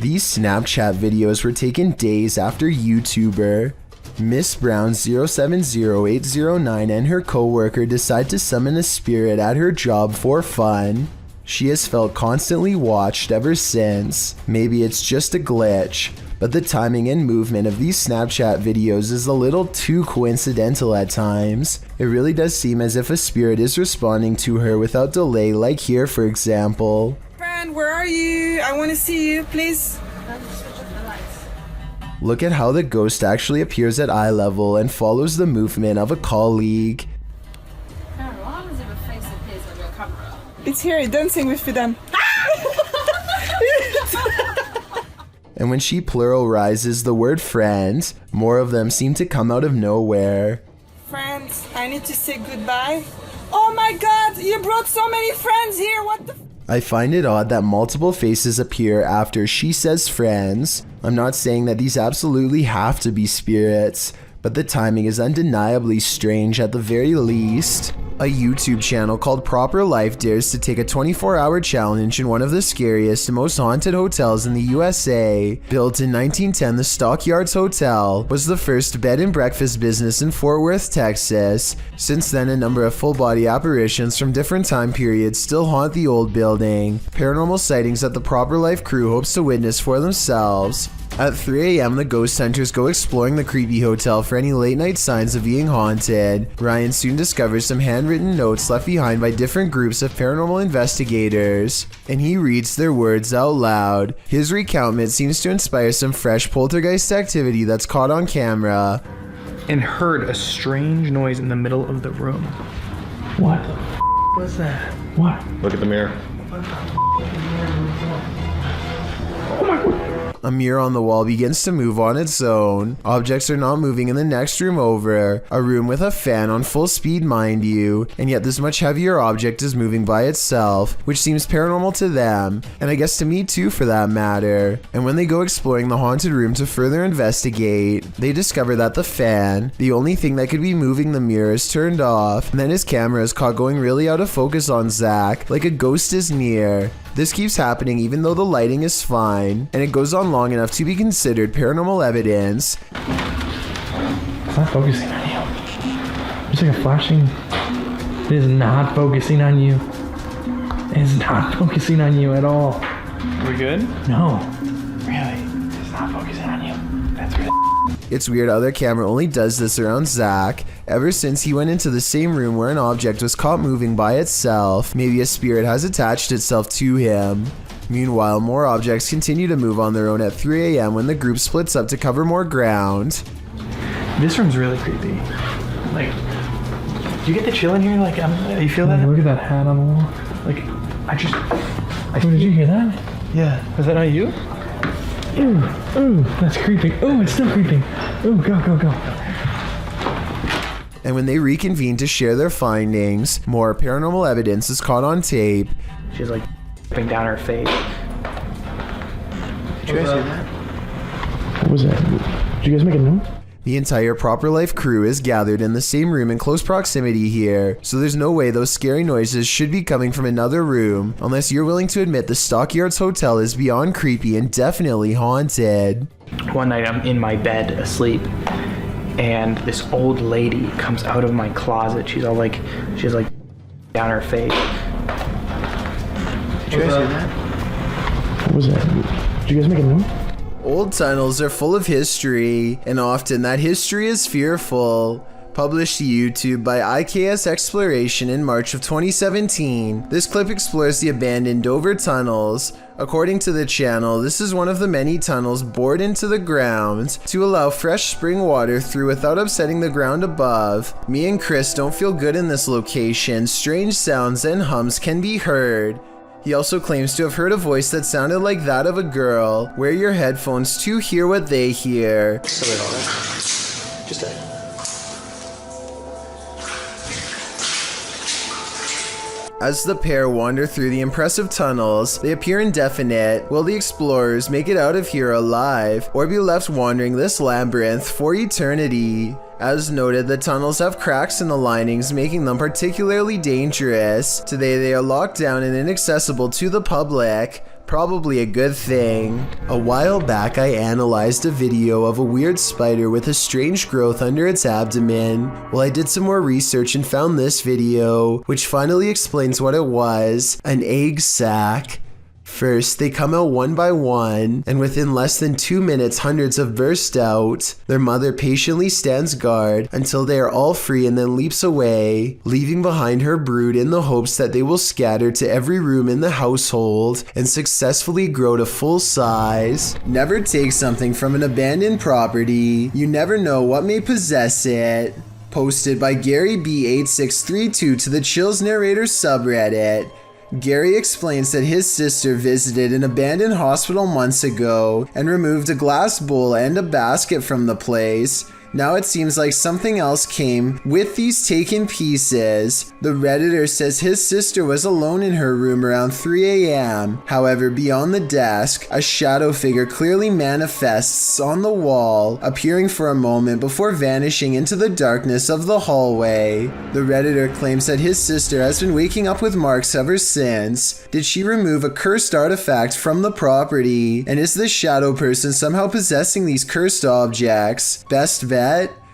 These Snapchat videos were taken days after YouTuber Miss Brown 070809 and her co-worker decide to summon a spirit at her job for fun. She has felt constantly watched ever since. Maybe it's just a glitch, but the timing and movement of these Snapchat videos is a little too coincidental at times. It really does seem as if a spirit is responding to her without delay, like here for example. Friend, where are you? I want to see you, please. Look at how the ghost actually appears at eye level and follows the movement of a colleague. It's here, dancing with them. And when she pluralizes the word friend, more of them seem to come out of nowhere. Friends, I need to say goodbye. Oh my god, you brought so many friends here, what the I find it odd that multiple faces appear after she says friends. I'm not saying that these absolutely have to be spirits, but the timing is undeniably strange at the very least. A YouTube channel called Proper Life dares to take a 24-hour challenge in one of the scariest and most haunted hotels in the USA. Built in 1910, the Stockyards Hotel was the first bed and breakfast business in Fort Worth, Texas. Since then, a number of full-body apparitions from different time periods still haunt the old building. Paranormal sightings that the Proper Life crew hopes to witness for themselves. At 3 a.m., the ghost hunters go exploring the creepy hotel for any late-night signs of being haunted. Ryan soon discovers some handwritten notes left behind by different groups of paranormal investigators, and he reads their words out loud. His recountment seems to inspire some fresh poltergeist activity that's caught on camera. And heard a strange noise in the middle of the room. What the f was that? What? Look at the mirror. Oh my god. A mirror on the wall begins to move on its own. Objects are not moving in the next room over. A room with a fan on full speed, mind you, and yet this much heavier object is moving by itself, which seems paranormal to them, and I guess to me too for that matter. And when they go exploring the haunted room to further investigate, they discover that the fan, the only thing that could be moving the mirror, is turned off, and then his camera is caught going really out of focus on Zach, like a ghost is near. This keeps happening even though the lighting is fine, and it goes on long enough to be considered paranormal evidence. It's not focusing on you. It's like a flashing. It is not focusing on you. It is not focusing on you at all. Are we good? No. Really? It's not focusing on you. That's really. It's weird how their camera only does this around Zach. Ever since he went into the same room where an object was caught moving by itself, maybe a spirit has attached itself to him. Meanwhile, more objects continue to move on their own at 3 a.m. when the group splits up to cover more ground. This room's really creepy. Like, do you get the chill in here? Like, you feel that? Look at that hat on the wall. Like, did you hear that? Yeah. Was that not you? Ooh, ooh, that's creeping. Ooh, it's still creeping. Ooh, go, go, go. And when they reconvene to share their findings, more paranormal evidence is caught on tape. She's like dripping down her face. Did you guys hear that? What was that? Did you guys make a noise? The entire Proper Life crew is gathered in the same room in close proximity here, so there's no way those scary noises should be coming from another room, unless you're willing to admit the Stockyards Hotel is beyond creepy and definitely haunted. One night I'm in my bed asleep, and this old lady comes out of my closet. She's like down her face. Did you guys hear that? What was that? Did you guys make a noise? Old tunnels are full of history, and often that history is fearful. Published to YouTube by IKS Exploration in March of 2017, this clip explores the abandoned Dover tunnels. According to the channel, this is one of the many tunnels bored into the ground to allow fresh spring water through without upsetting the ground above. Me and Chris don't feel good in this location. Strange sounds and hums can be heard. He also claims to have heard a voice that sounded like that of a girl. Wear your headphones to hear what they hear. Just a... As the pair wander through the impressive tunnels, they appear indefinite. Will the explorers make it out of here alive, or be left wandering this labyrinth for eternity? As noted, the tunnels have cracks in the linings, making them particularly dangerous. Today they are locked down and inaccessible to the public, Probably a good thing. A while back I analyzed a video of a weird spider with a strange growth under its abdomen. Well, I did some more research and found this video, which finally explains what it was: an egg sac. First, they come out one by one, and within less than 2 minutes, hundreds have burst out. Their mother patiently stands guard until they are all free and then leaps away, leaving behind her brood in the hopes that they will scatter to every room in the household and successfully grow to full size. Never take something from an abandoned property. You never know what may possess it. Posted by Gary B8632 to the Chills Narrator subreddit. Gary explains that his sister visited an abandoned hospital months ago and removed a glass bowl and a basket from the place. Now it seems like something else came with these taken pieces. The Redditor says his sister was alone in her room around 3 a.m. However, beyond the desk, a shadow figure clearly manifests on the wall, appearing for a moment before vanishing into the darkness of the hallway. The Redditor claims that his sister has been waking up with marks ever since. Did she remove a cursed artifact from the property? And is this shadow person somehow possessing these cursed objects? Best bet: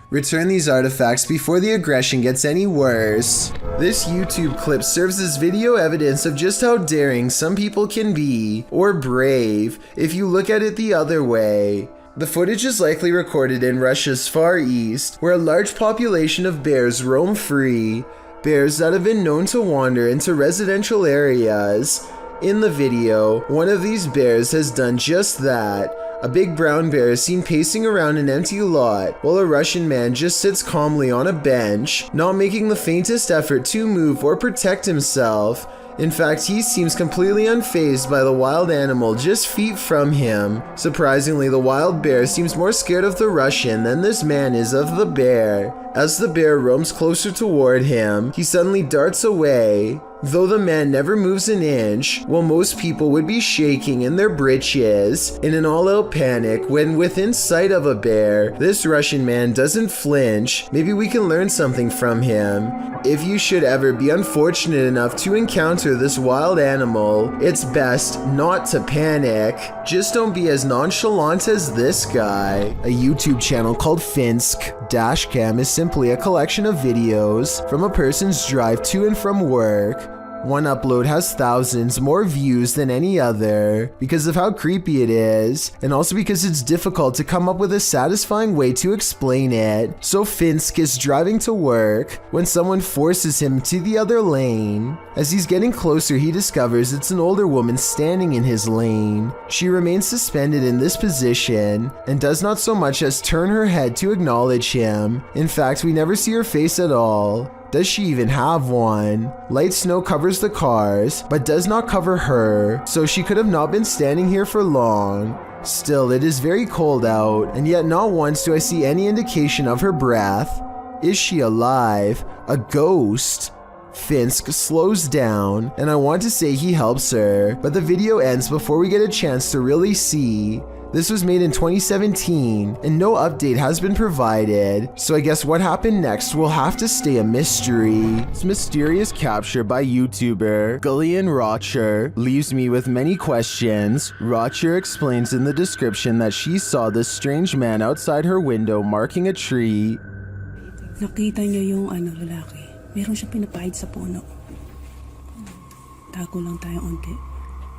return these artifacts before the aggression gets any worse. This YouTube clip serves as video evidence of just how daring some people can be, or brave, if you look at it the other way. The footage is likely recorded in Russia's Far East, where a large population of bears roam free, bears that have been known to wander into residential areas. In the video, one of these bears has done just that. A big brown bear is seen pacing around an empty lot, while a Russian man just sits calmly on a bench, not making the faintest effort to move or protect himself. In fact, he seems completely unfazed by the wild animal just feet from him. Surprisingly, the wild bear seems more scared of the Russian than this man is of the bear. As the bear roams closer toward him, he suddenly darts away. Though the man never moves an inch, while most people would be shaking in their britches in an all-out panic when within sight of a bear, this Russian man doesn't flinch. Maybe we can learn something from him. If you should ever be unfortunate enough to encounter this wild animal, it's best not to panic. Just don't be as nonchalant as this guy. A YouTube channel called Finsk Dashcam is simply a collection of videos from a person's drive to and from work. One upload has thousands more views than any other because of how creepy it is, and also because it's difficult to come up with a satisfying way to explain it. So Finsk is driving to work when someone forces him to the other lane. As he's getting closer, he discovers it's an older woman standing in his lane. She remains suspended in this position and does not so much as turn her head to acknowledge him. In fact, we never see her face at all. Does she even have one? Light snow covers the cars, but does not cover her, so she could have not been standing here for long. Still, it is very cold out, and yet not once do I see any indication of her breath. Is she alive? A ghost? Finsk slows down, and I want to say he helps her, but the video ends before we get a chance to really see. This was made in 2017, and no update has been provided, so I guess what happened next will have to stay a mystery. This mysterious capture by YouTuber Gillian Rocher leaves me with many questions. Rocher explains in the description that she saw this strange man outside her window marking a tree. Nakita niya yung lalaki. Meron siyang pinapahid sa puno. Tago lang tayo onti.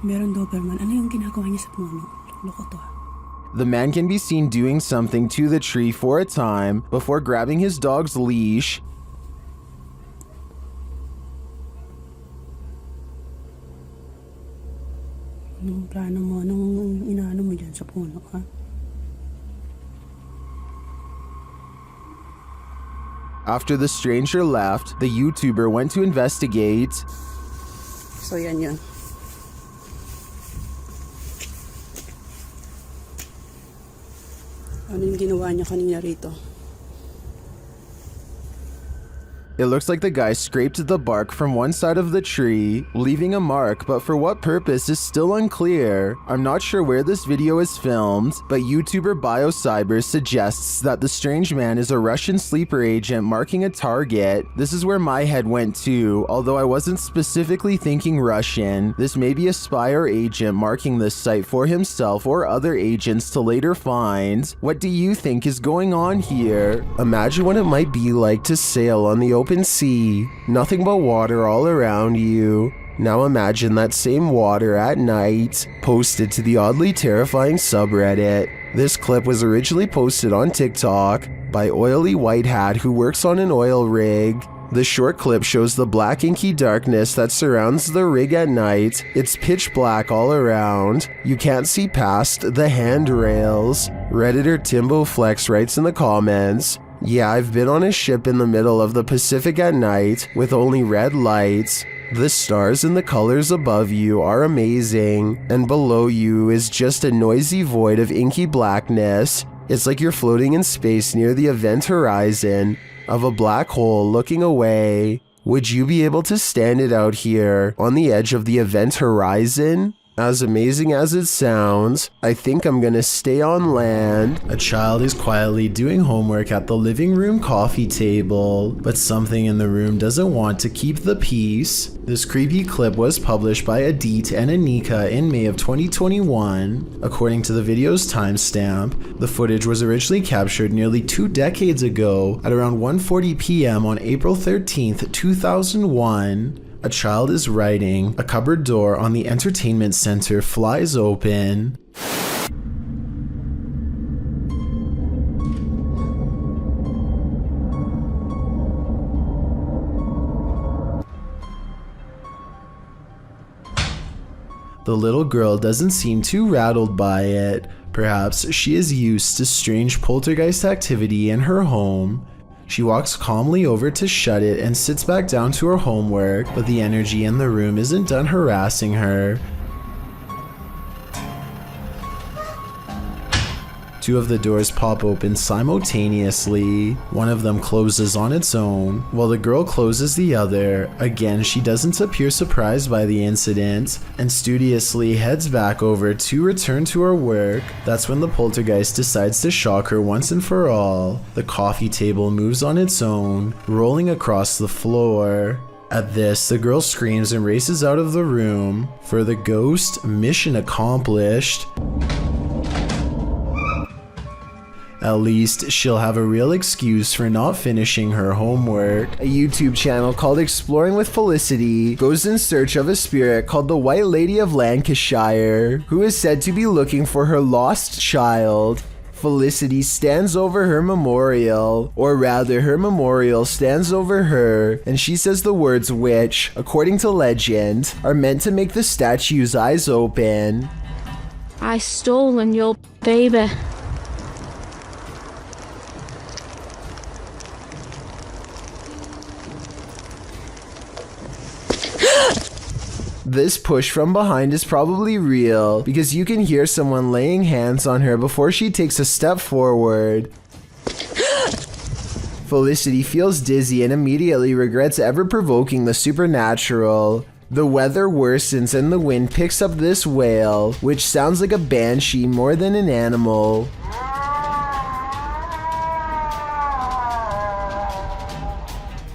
Meron Doberman. Ano yung ginagawa niya sa puno? Loko to. The man can be seen doing something to the tree for a time before grabbing his dog's leash. Anong plano mo? Anong inaano mo dyan sa puno, ha? After the stranger left, the YouTuber went to investigate. So yan yun. Ano yung ginawa niya kanina rito? It looks like the guy scraped the bark from one side of the tree, leaving a mark, but for what purpose is still unclear. I'm not sure where this video is filmed, but YouTuber BioCyber suggests that the strange man is a Russian sleeper agent marking a target. This is where my head went to, although I wasn't specifically thinking Russian. This may be a spy or agent marking this site for himself or other agents to later find. What do you think is going on here? Imagine what it might be like to sail on the open sea. Nothing but water all around you. Now imagine that same water at night, posted to the oddly terrifying subreddit. This clip was originally posted on TikTok by Oily White Hat, who works on an oil rig. The short clip shows the black inky darkness that surrounds the rig at night. It's pitch black all around. You can't see past the handrails. Redditor Timbo Flex writes in the comments, "Yeah, I've been on a ship in the middle of the Pacific at night with only red lights. The stars and the colors above you are amazing, and below you is just a noisy void of inky blackness. It's like you're floating in space near the event horizon of a black hole looking away. Would you be able to stand it out here on the edge of the event horizon? As amazing as it sounds, I think I'm gonna stay on land." A child is quietly doing homework at the living room coffee table, but something in the room doesn't want to keep the peace. This creepy clip was published by Adit and Anika in May of 2021. According to the video's timestamp, the footage was originally captured nearly 2 decades ago at around 1:40 p.m. on April 13th, 2001. A child is writing, a cupboard door on the entertainment center flies open. The little girl doesn't seem too rattled by it. Perhaps she is used to strange poltergeist activity in her home. She walks calmly over to shut it and sits back down to her homework, but the energy in the room isn't done harassing her. 2 of the doors pop open simultaneously. One of them closes on its own, while the girl closes the other. Again, she doesn't appear surprised by the incident, and studiously heads back over to return to her work. That's when the poltergeist decides to shock her once and for all. The coffee table moves on its own, rolling across the floor. At this, the girl screams and races out of the room. For the ghost, mission accomplished. At least she'll have a real excuse for not finishing her homework. A YouTube channel called Exploring with Felicity goes in search of a spirit called the White Lady of Lancashire, who is said to be looking for her lost child. Felicity stands over her memorial, or rather her memorial stands over her, and she says the words which, according to legend, are meant to make the statue's eyes open. "I stolen your baby." This push from behind is probably real, because you can hear someone laying hands on her before she takes a step forward. Felicity feels dizzy and immediately regrets ever provoking the supernatural. The weather worsens and the wind picks up this wail, which sounds like a banshee more than an animal.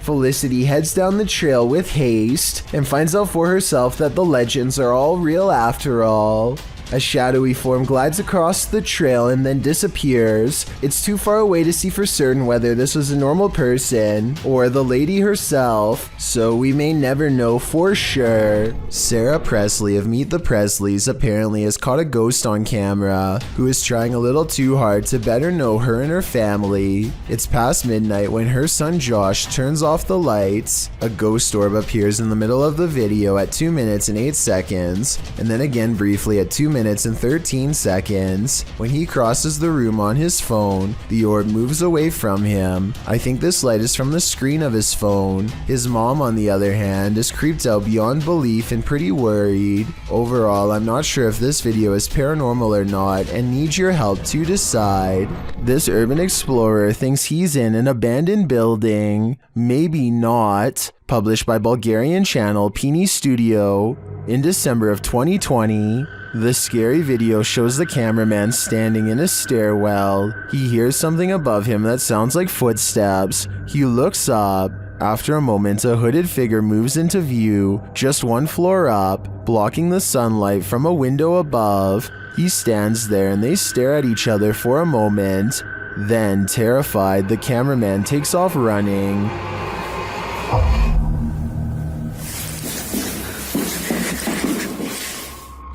Felicity heads down the trail with haste and finds out for herself that the legends are all real after all. A shadowy form glides across the trail and then disappears. It's too far away to see for certain whether this was a normal person or the lady herself, so we may never know for sure. Sarah Presley of Meet the Presleys apparently has caught a ghost on camera who is trying a little too hard to better know her and her family. It's past midnight when her son Josh turns off the lights. A ghost orb appears in the middle of the video at 2 minutes and 8 seconds, and then again briefly at 2 minutes minutes and 13 seconds. When he crosses the room on his phone, the orb moves away from him. I think this light is from the screen of his phone. His mom, on the other hand, is creeped out beyond belief and pretty worried. Overall, I'm not sure if this video is paranormal or not and need your help to decide. This urban explorer thinks he's in an abandoned building. Maybe not. Published by Bulgarian channel Pini Studio in December of 2020. The scary video shows the cameraman standing in a stairwell. He hears something above him that sounds like footsteps. He looks up. After a moment, a hooded figure moves into view, just one floor up, blocking the sunlight from a window above. He stands there and they stare at each other for a moment. Then, terrified, the cameraman takes off running.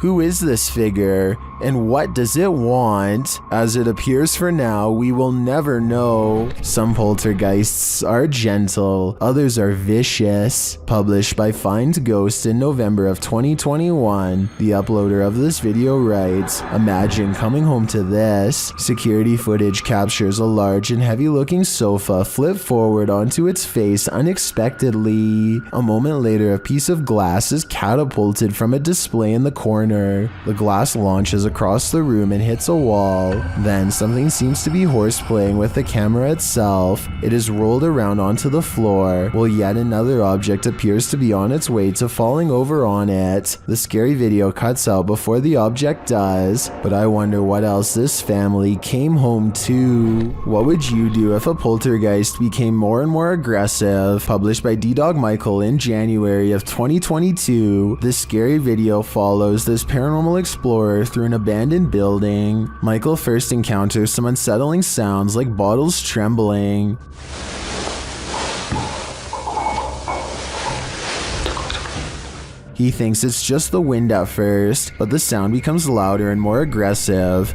Who is this figure, and what does it want? As it appears for now, we will never know. Some poltergeists are gentle, others are vicious. Published by Find Ghost in November of 2021. The uploader of this video writes, "Imagine coming home to this." Security footage captures a large and heavy-looking sofa flip forward onto its face unexpectedly. A moment later, a piece of glass is catapulted from a display in the corner. The glass launches across the room and hits a wall. Then something seems to be horseplaying with the camera itself. It is rolled around onto the floor, while yet another object appears to be on its way to falling over on it. The scary video cuts out before the object does, but I wonder what else this family came home to. What would you do if a poltergeist became more and more aggressive? Published by D-Dog Michael in January of 2022. This scary video follows this paranormal explorer through an abandoned building. Michael first encounters some unsettling sounds like bottles trembling. He thinks it's just the wind at first, but the sound becomes louder and more aggressive.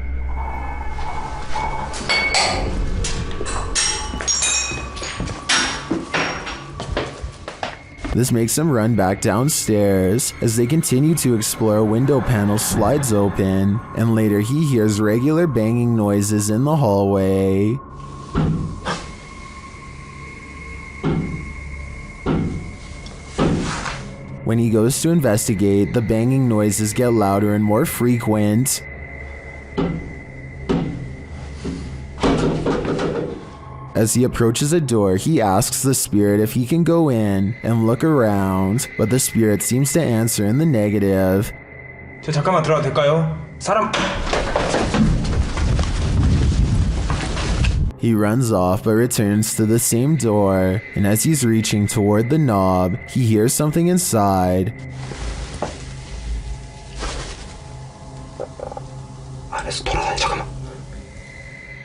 This makes him run back downstairs. As they continue to explore, a window panel slides open, and later he hears regular banging noises in the hallway. When he goes to investigate, the banging noises get louder and more frequent. As he approaches a door, he asks the spirit if he can go in and look around, but the spirit seems to answer in the negative. 저 잠깐만 들어가도 될까요? 사람. He runs off but returns to the same door, and as he's reaching toward the knob, he hears something inside. 안에서 돌아다니 잠깐만.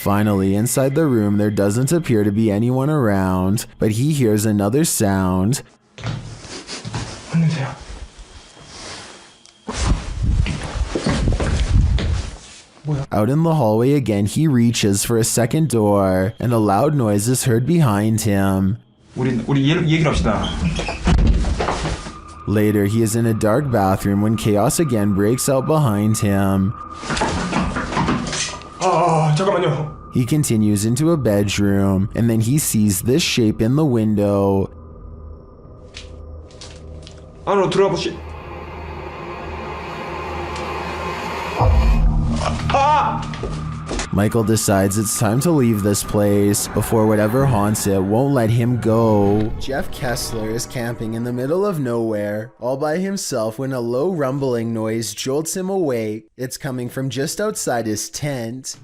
Finally, inside the room, there doesn't appear to be anyone around, but he hears another sound. 혼내세요. Out in the hallway again, he reaches for a second door, and a loud noise is heard behind him. 우리 얘기를 합시다. Later, he is in a dark bathroom when chaos again breaks out behind him. 잠깐만요. He continues into a bedroom, and then he sees this shape in the window. 안으로 들어가 보시. Michael decides it's time to leave this place before whatever haunts it won't let him go. Jeff Kessler is camping in the middle of nowhere, all by himself, when a low rumbling noise jolts him awake. It's coming from just outside his tent.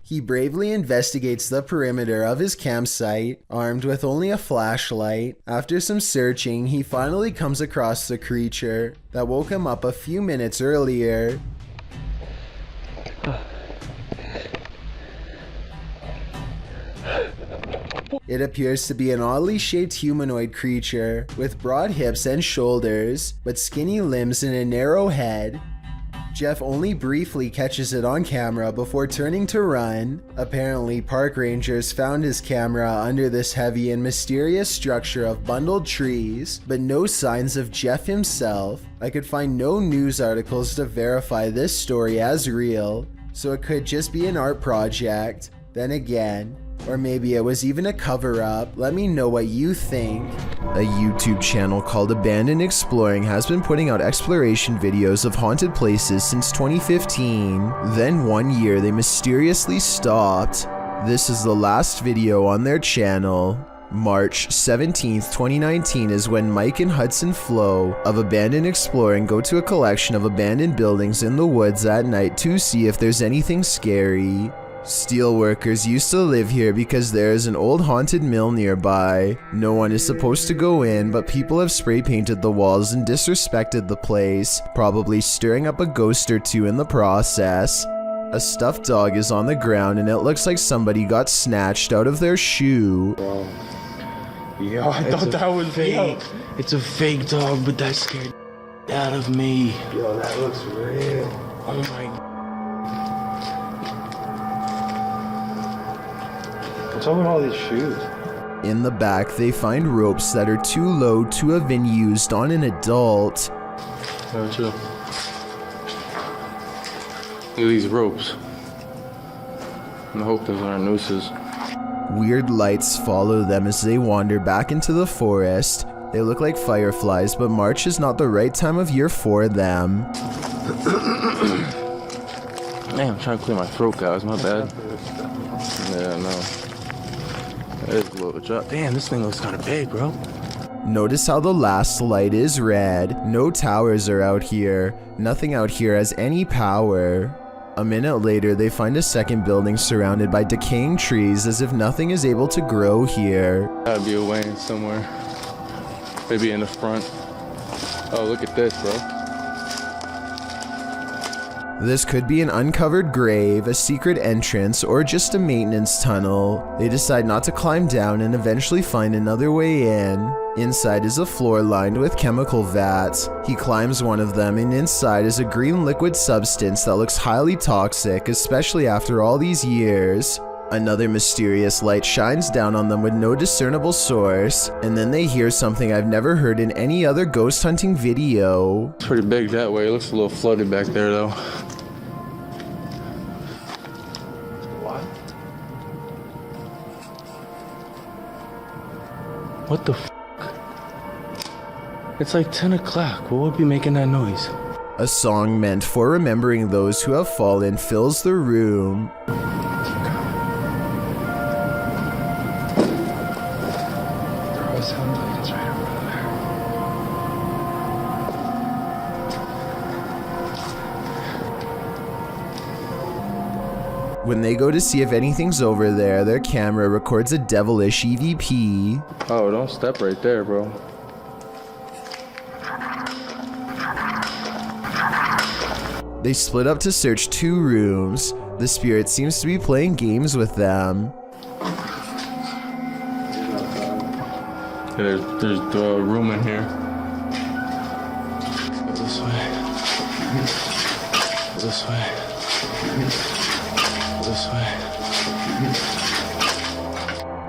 He bravely investigates the perimeter of his campsite, armed with only a flashlight. After some searching, he finally comes across the creature that woke him up a few minutes earlier. It appears to be an oddly shaped humanoid creature with broad hips and shoulders, but skinny limbs and a narrow head. Jeff only briefly catches it on camera before turning to run. Apparently, park rangers found his camera under this heavy and mysterious structure of bundled trees, but no signs of Jeff himself. I could find no news articles to verify this story as real, so it could just be an art project. Then again, or maybe it was even a cover-up. Let me know what you think. A YouTube channel called Abandoned Exploring has been putting out exploration videos of haunted places since 2015. Then one year they mysteriously stopped. This is the last video on their channel. March 17th, 2019 is when Mike and Hudson Flo of Abandoned Exploring go to a collection of abandoned buildings in the woods at night to see if there's anything scary. Steelworkers used to live here because there is an old haunted mill nearby. No one is supposed to go in, but people have spray painted the walls and disrespected the place, probably stirring up a ghost or two in the process. A stuffed dog is on the ground and it looks like somebody got snatched out of their shoe. Yo, I thought that was fake. It's a fake dog, but that scared out of me. Yo, that looks real. Oh my God. What's up with all these shoes? In the back, they find ropes that are too low to have been used on an adult. Oh, chill. Look at these ropes. I hope those aren't nooses. Weird lights follow them as they wander back into the forest. They look like fireflies, but March is not the right time of year for them. Man, I'm trying to clear my throat, guys. My bad. Yeah, no. There's a little drop. Damn, this thing looks kind of big, bro. Notice how the last light is red. No towers are out here. Nothing out here has any power. A minute later, they find a second building surrounded by decaying trees as if nothing is able to grow here. Gotta be a way in somewhere. Maybe in the front. Oh, look at this, bro. This could be an uncovered grave, a secret entrance, or just a maintenance tunnel. They decide not to climb down and eventually find another way in. Inside is a floor lined with chemical vats. He climbs one of them and inside is a green liquid substance that looks highly toxic, especially after all these years. Another mysterious light shines down on them with no discernible source, and then they hear something I've never heard in any other ghost hunting video. It's pretty big that way. It looks a little flooded back there, though. What the f***? It's like 10 o'clock. What would be making that noise? A song meant for remembering those who have fallen fills the room. When they go to see if anything's over there, their camera records a devilish EVP. Oh, don't step right there, bro. They split up to search 2 rooms. The spirit seems to be playing games with them. Yeah, there's the room in here. Go this way. Go this way. This way.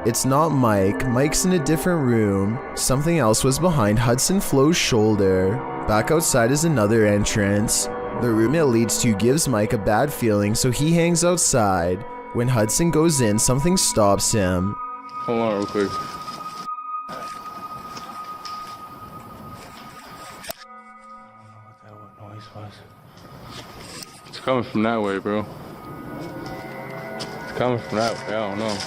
It's not Mike. Mike's in a different room. Something else was behind Hudson Flo's shoulder. Back outside is another entrance. The room it leads to gives Mike a bad feeling, so he hangs outside. When Hudson goes in, something stops him. Hold on real quick. I don't know what noise was. It's coming from that way, bro. Coming from that way, I don't know.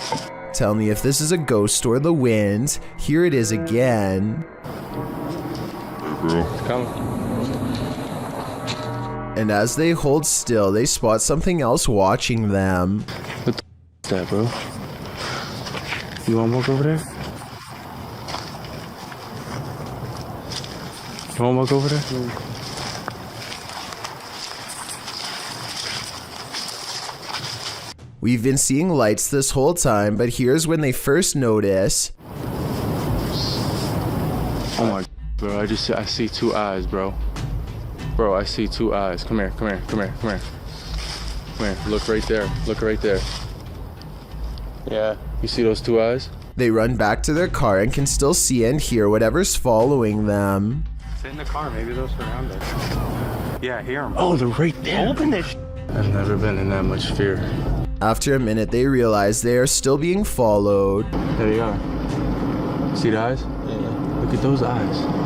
Tell me if this is a ghost or the wind. Here it is again. It's coming. And as they hold still, they spot something else watching them. What the is that, bro? You wanna walk over there? You wanna walk over there? We've been seeing lights this whole time, but here's when they first notice. Oh my, bro, I see 2 eyes, bro. Bro, I see two eyes. Come here, come here, come here, come here. Come here, look right there. Look right there. Yeah, you see those two eyes? They run back to their car and can still see and hear whatever's following them. Sit in the car, maybe they'll surround us. Yeah, I hear them. Oh, they're right there. Open this. I've never been in that much fear. After a minute, they realize they are still being followed. There they are. See the eyes? Yeah. Look at those eyes.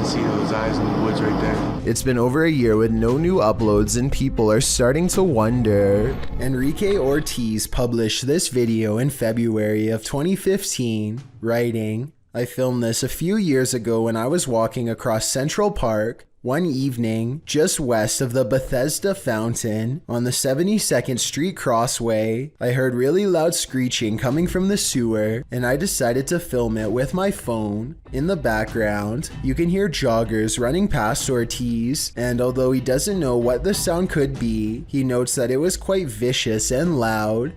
See those eyes in the woods right there. It's been over a year with no new uploads and people are starting to wonder. Enrique Ortiz published this video in February of 2015, writing, "I filmed this a few years ago when I was walking across Central Park one evening just west of the Bethesda Fountain on the 72nd Street Crossway. I heard really loud screeching coming from the sewer and I decided to film it with my phone. In the background, you can hear joggers running past Ortiz, and although he doesn't know what the sound could be, he notes that it was quite vicious and loud."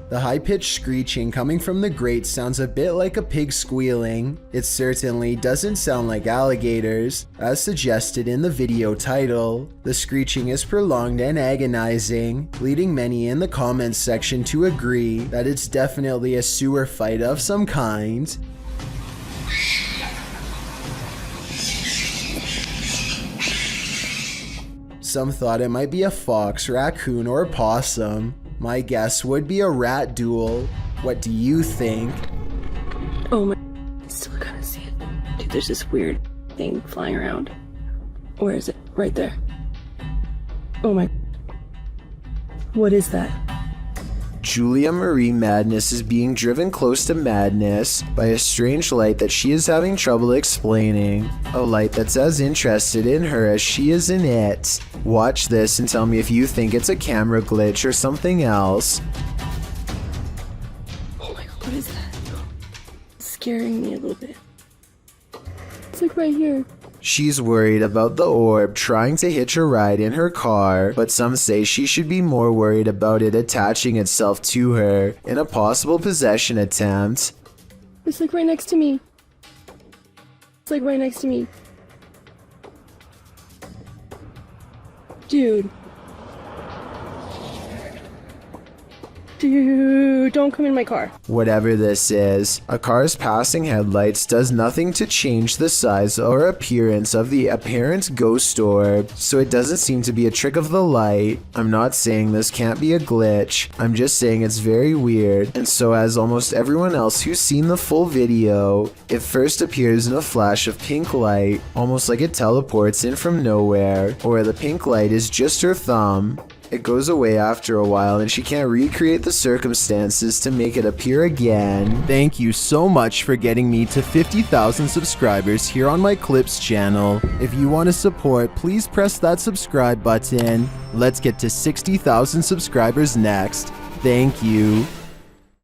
The high-pitched screeching coming from the grate sounds a bit like a pig squealing. It certainly doesn't sound like alligators, as suggested in the video title. The screeching is prolonged and agonizing, leading many in the comments section to agree that it's definitely a sewer fight of some kind. Some thought it might be a fox, raccoon, or possum. My guess would be a rat duel. What do you think? Oh my, I still gotta see it. Dude, there's this weird thing flying around. Where is it? Right there. Oh my, what is that? Julia Marie Madness is being driven close to madness by a strange light that she is having trouble explaining. A light that's as interested in her as she is in it. Watch this and tell me if you think it's a camera glitch or something else. Oh my god, what is that? It's scaring me a little bit. It's like right here. She's worried about the orb trying to hitch a ride in her car, but some say she should be more worried about it attaching itself to her in a possible possession attempt. It's like right next to me. It's like right next to me. Dude. Dude, don't come in my car. Whatever this is, a car's passing headlights does nothing to change the size or appearance of the apparent ghost orb, so it doesn't seem to be a trick of the light. I'm not saying this can't be a glitch, I'm just saying it's very weird, and so as almost everyone else who's seen the full video, it first appears in a flash of pink light, almost like it teleports in from nowhere, or the pink light is just her thumb. It goes away after a while and she can't recreate the circumstances to make it appear again. Thank you so much for getting me to 50,000 subscribers here on my Clips channel. If you want to support, please press that subscribe button. Let's get to 60,000 subscribers next. Thank you.